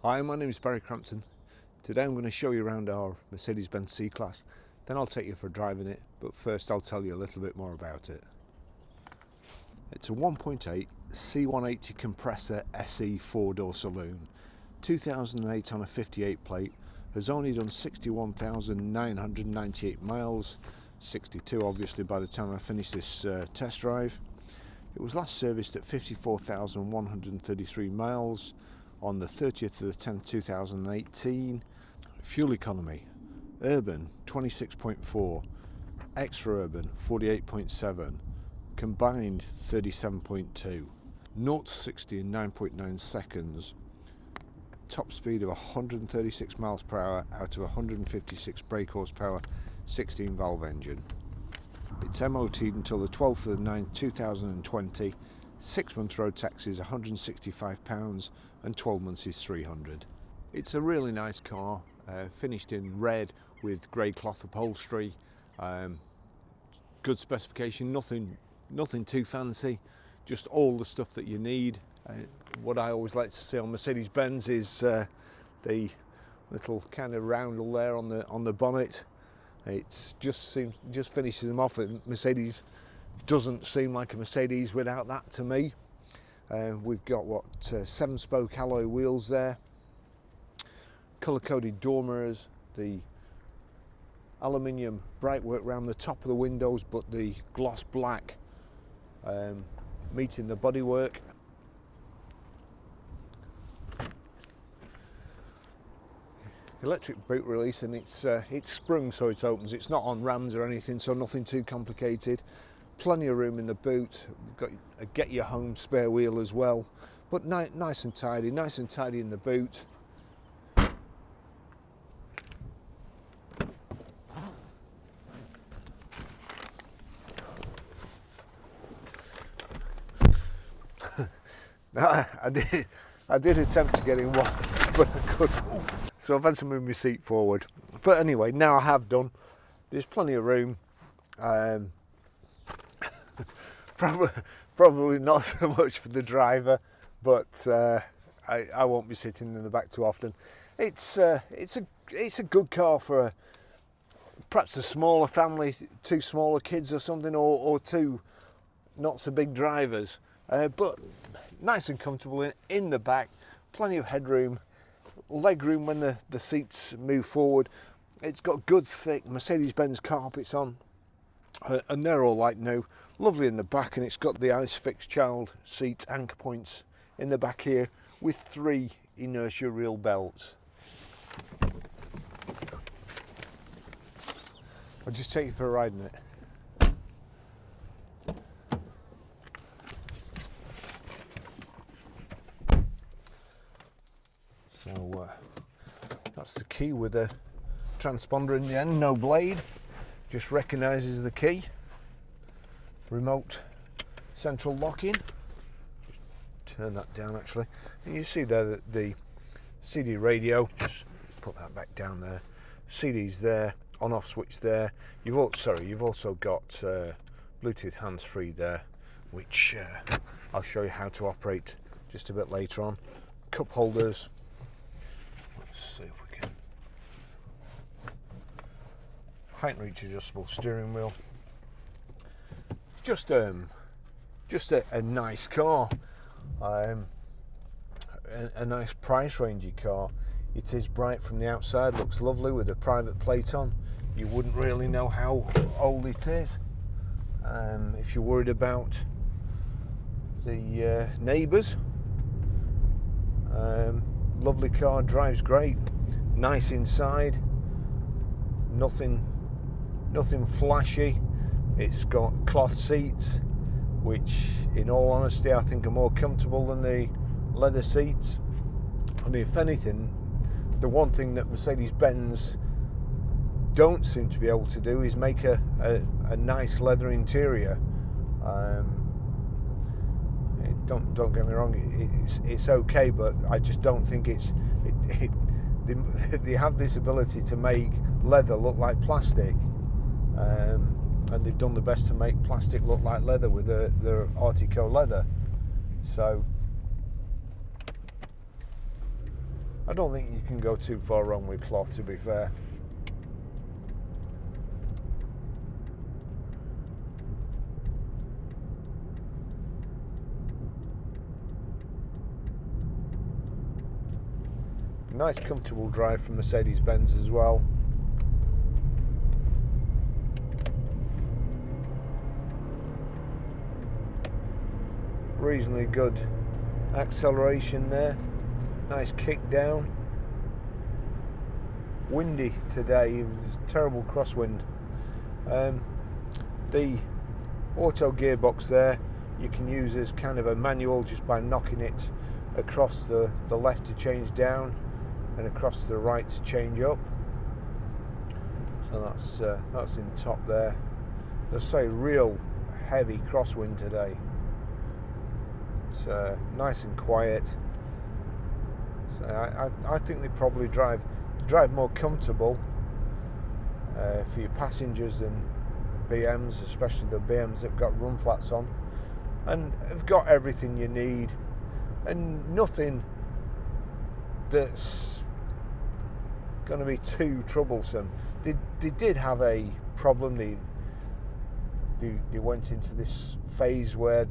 Hi, my name is Barry Crampton. Today I'm going to show you around our Mercedes-Benz C-Class, then I'll take you for driving it, but first I'll tell you a little bit more about it. It's a 1.8 C180 Kompressor SE 4-door saloon, 2008 on a 58 plate, has only done 61,998 miles, 62 obviously by the time I finish this test drive. It was last serviced at 54,133 miles on the 30th of the 10th 2018. Fuel economy: urban 26.4, extra urban 48.7, combined 37.2, 0 to 60 in 9.9 seconds, top speed of 136 miles per hour out of 156 brake horsepower, 16 valve engine. It's MOT'd until the 12th of the 9th 2020, 6 months road tax is £165 and 12 months is £300. It's a really nice car, finished in red with grey cloth upholstery, good specification, nothing too fancy, just all the stuff that you need. What I always like to see on Mercedes-Benz is the little kind of roundel there on the bonnet. It just finishes them off. Mercedes doesn't seem like a Mercedes without that to me. We've got 7-spoke alloy wheels there, colour-coded door mirrors, the aluminium brightwork around the top of the windows, but the gloss black meeting the bodywork. Electric boot release, and it's sprung so it opens. It's not on rams or anything, so nothing too complicated. Plenty of room in the boot. We've got a get your home spare wheel as well, but nice and tidy in the boot. I did attempt to get in once, but I couldn't. So I've had to move my seat forward. But anyway, now I have done. There's plenty of room. Probably not so much for the driver, but I won't be sitting in the back too often. It's a good car for perhaps a smaller family, 2 smaller kids or something, or 2 not so big drivers. But nice and comfortable in the back, plenty of headroom, leg room when the seats move forward. It's got good thick Mercedes-Benz carpets on, and they're all like new, lovely in the back, and it's got the ISOFIX child seat anchor points in the back here with 3 inertia reel belts. I'll just take you for a ride in it. So that's the key with a transponder in the end, no blade, just recognises the key. Remote central locking. Just turn that down actually. And you see there that the CD radio, just put that back down there. CD's there, on-off switch there. You've also got Bluetooth hands-free there, which I'll show you how to operate just a bit later on. Cup holders. Let's see if we can. Height and reach adjustable steering wheel. Just a nice car, a nice price rangey car. It is bright from the outside, looks lovely with a private plate on. You wouldn't really know how old it is if you're worried about the neighbours. Lovely car, drives great, nice inside, nothing flashy. It's got cloth seats, which in all honesty I think are more comfortable than the leather seats. And if anything, the one thing that Mercedes-Benz don't seem to be able to do is make a nice leather interior. Don't get me wrong, it's okay, but I just don't think they have this ability to make leather look like plastic. And they've done the best to make plastic look like leather with their Artico leather. So I don't think you can go too far wrong with cloth, to be fair. Nice comfortable drive from Mercedes-Benz as well. Reasonably good acceleration there. Nice kick down. Windy today, it was a terrible crosswind. The auto gearbox there you can use as kind of a manual just by knocking it across the left to change down and across the right to change up. So that's in top there. Let's say real heavy crosswind today. It's nice and quiet. So I think they probably drive more comfortable for your passengers than BMs, especially the BMs that have got run flats on, and have got everything you need and nothing that's going to be too troublesome. They did have a problem. They went into this phase where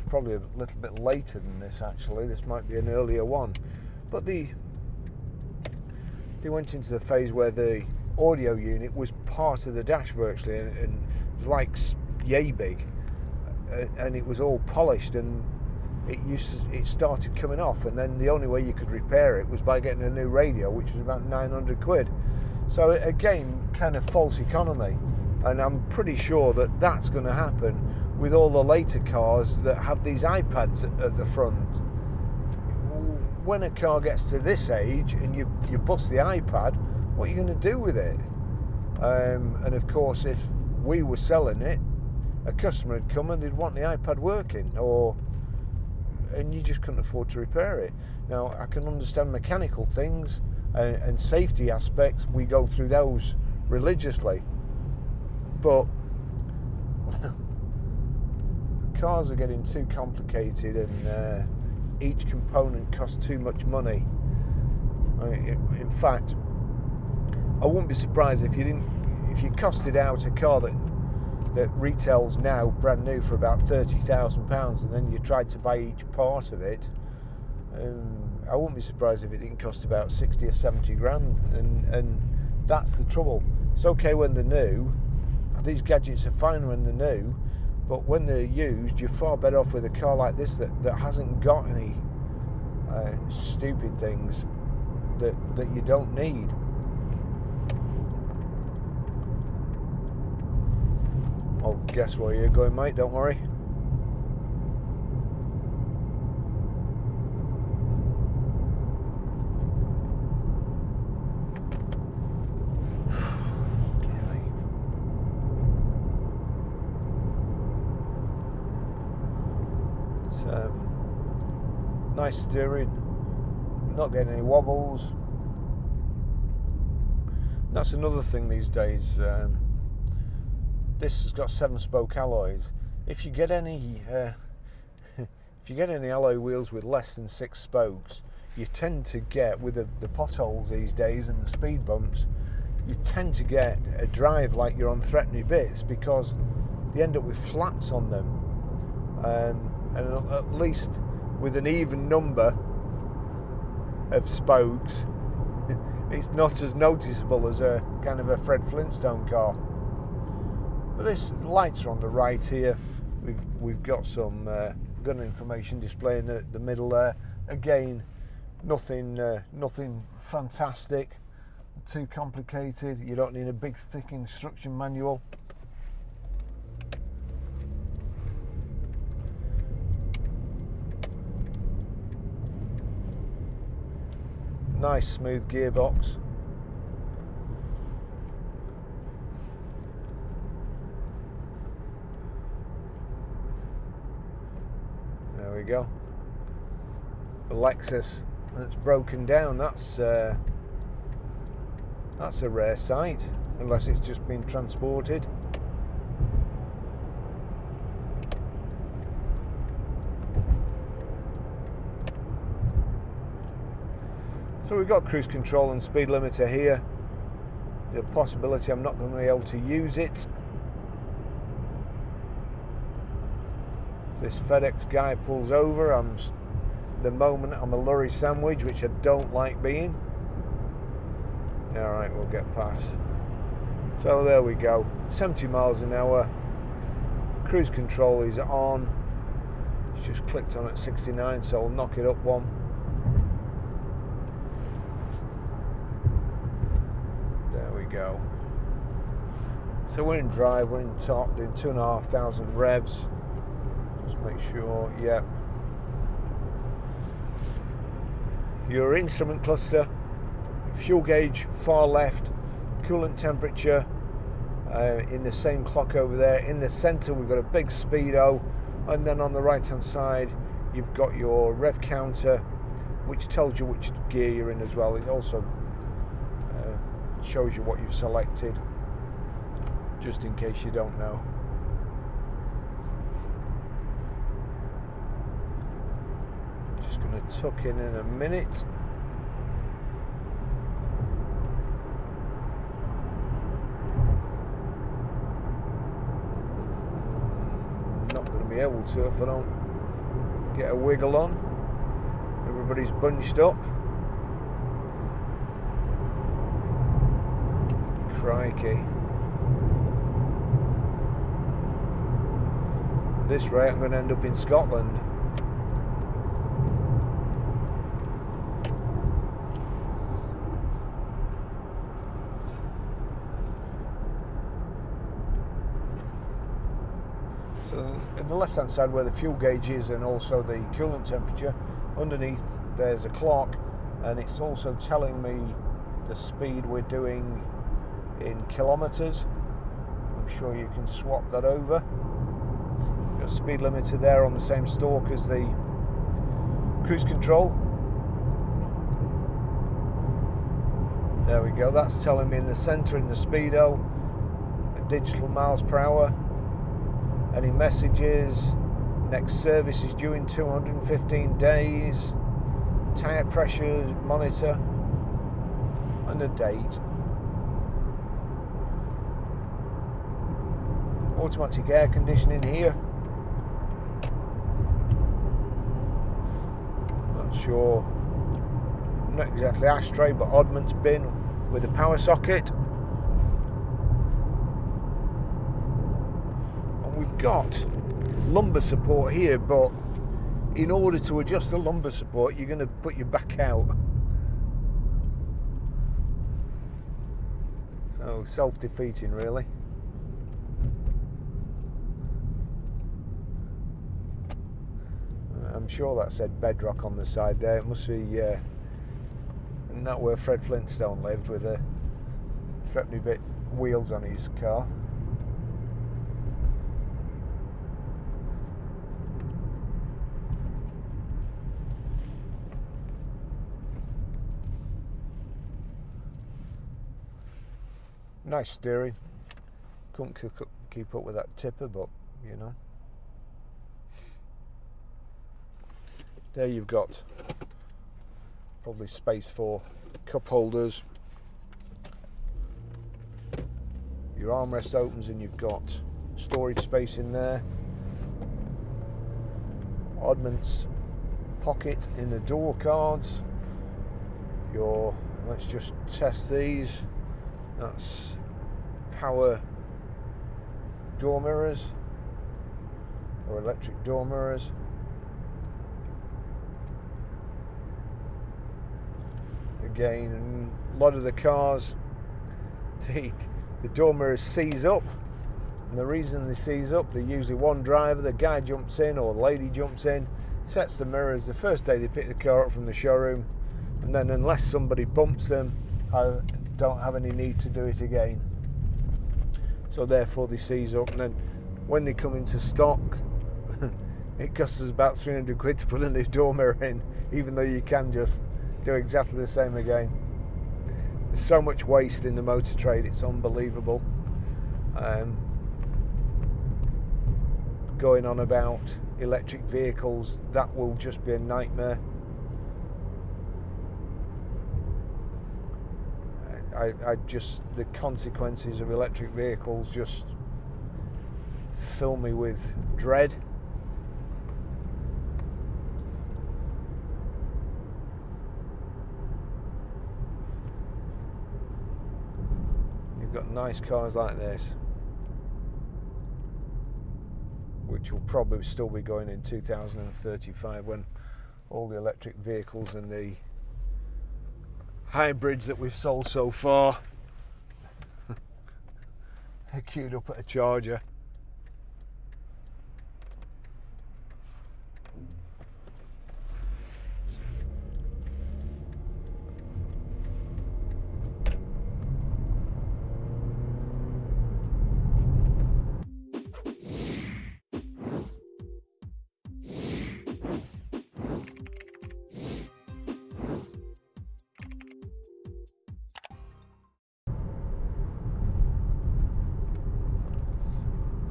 probably a little bit later than this actually. This might be an earlier one, but they went into the phase where the audio unit was part of the dash virtually, and it was like yay big, and it was all polished, and it started coming off, and then the only way you could repair it was by getting a new radio, which was about 900 quid. So again, kind of false economy, and I'm pretty sure that that's going to happen with all the later cars that have these iPads at the front. When a car gets to this age and you bust the iPad, what are you going to do with it? And of course, if we were selling it, a customer would come and they'd want the iPad working, and you just couldn't afford to repair it. Now, I can understand mechanical things and safety aspects. We go through those religiously, but cars are getting too complicated, and each component costs too much money. In fact, I wouldn't be surprised if you costed out a car that retails now brand new for about £30,000, and then you tried to buy each part of it. I wouldn't be surprised if it didn't cost about 60 or 70 grand, and that's the trouble. It's okay when they're new. These gadgets are fine when they're new, but when they're used, you're far better off with a car like this that hasn't got any stupid things that you don't need. I'll guess where you're going, mate, don't worry. It's nice steering, not getting any wobbles. That's another thing these days. This has got 7-spoke alloys. If you get any alloy wheels with less than 6 spokes, you tend to get, with the potholes these days and the speed bumps, you tend to get a drive like you're on threatening bits, because they end up with flats on them. And at least with an even number of spokes, it's not as noticeable as a kind of a Fred Flintstone car. But this lights are on the right here. We've got some gun information display in the middle there. Again, nothing fantastic, too complicated. You don't need a big thick instruction manual. Nice smooth gearbox. There we go. The Lexus that's broken down. That's a rare sight, unless it's just been transported. So we've got cruise control and speed limiter here. There's a possibility I'm not going to be able to use it. If this FedEx guy pulls over, the moment I'm a lorry sandwich, which I don't like being. Alright, we'll get past. So there we go, 70 miles an hour. Cruise control is on. It's just clicked on at 69, so I'll knock it up one. There we go. So we're in drive, we're in top, doing 2,500 revs. Just make sure, yeah. Your instrument cluster, fuel gauge far left, coolant temperature in the same clock over there. In the center we've got a big speedo, and then on the right hand side you've got your rev counter, which tells you which gear you're in as well. It also shows you what you've selected, just in case you don't know. Just going to tuck in a minute. Not going to be able to if I don't get a wiggle on. Everybody's bunched up. Crikey. At this rate I'm going to end up in Scotland. So in the left hand side where the fuel gauge is and also the coolant temperature, underneath there's a clock, and it's also telling me the speed we're doing in kilometers. I'm sure you can swap that over. Got a speed limiter there on the same stalk as the cruise control. There we go, that's telling me in the center in the speedo digital miles per hour. Any messages, next service is due in 215 days, tyre pressure monitor, and a date. Automatic air conditioning here. Not sure, not exactly ashtray, but oddments bin with a power socket. We've got lumbar support here, but in order to adjust the lumbar support you're going to put your back out, so self-defeating really. I'm sure that said Bedrock on the side there. It must be isn't that where Fred Flintstone lived, with a threepenny bit wheels on his car. Nice steering. Couldn't keep up with that tipper, but you know. There you've got probably space for cup holders. Your armrest opens and you've got storage space in there. Oddments pocket in the door cards. Let's just test these. That's power door mirrors or electric door mirrors. Again, a lot of the cars, the door mirrors seize up, and the reason they seize up, they're usually one driver, the guy jumps in or the lady jumps in, sets the mirrors the first day they pick the car up from the showroom, and then unless somebody bumps them, don't have any need to do it again. So therefore they seize up, and then when they come into stock it costs us about 300 quid to put a new door mirror in, even though you can just do exactly the same again. There's so much waste in the motor trade, it's unbelievable. Going on about electric vehicles, that will just be a nightmare. I just, the consequences of electric vehicles just fill me with dread. You've got nice cars like this, which will probably still be going in 2035 when all the electric vehicles and the hybrids that we've sold so far are queued up at a charger.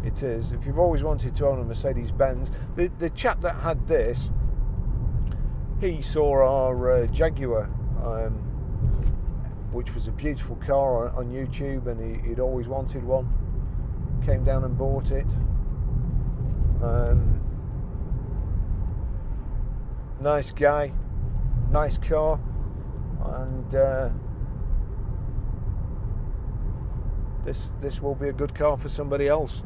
It is. If you've always wanted to own a Mercedes Benz, the chap that had this, he saw our Jaguar, which was a beautiful car on YouTube, and he'd always wanted one. Came down and bought it. Nice guy, nice car, and this will be a good car for somebody else.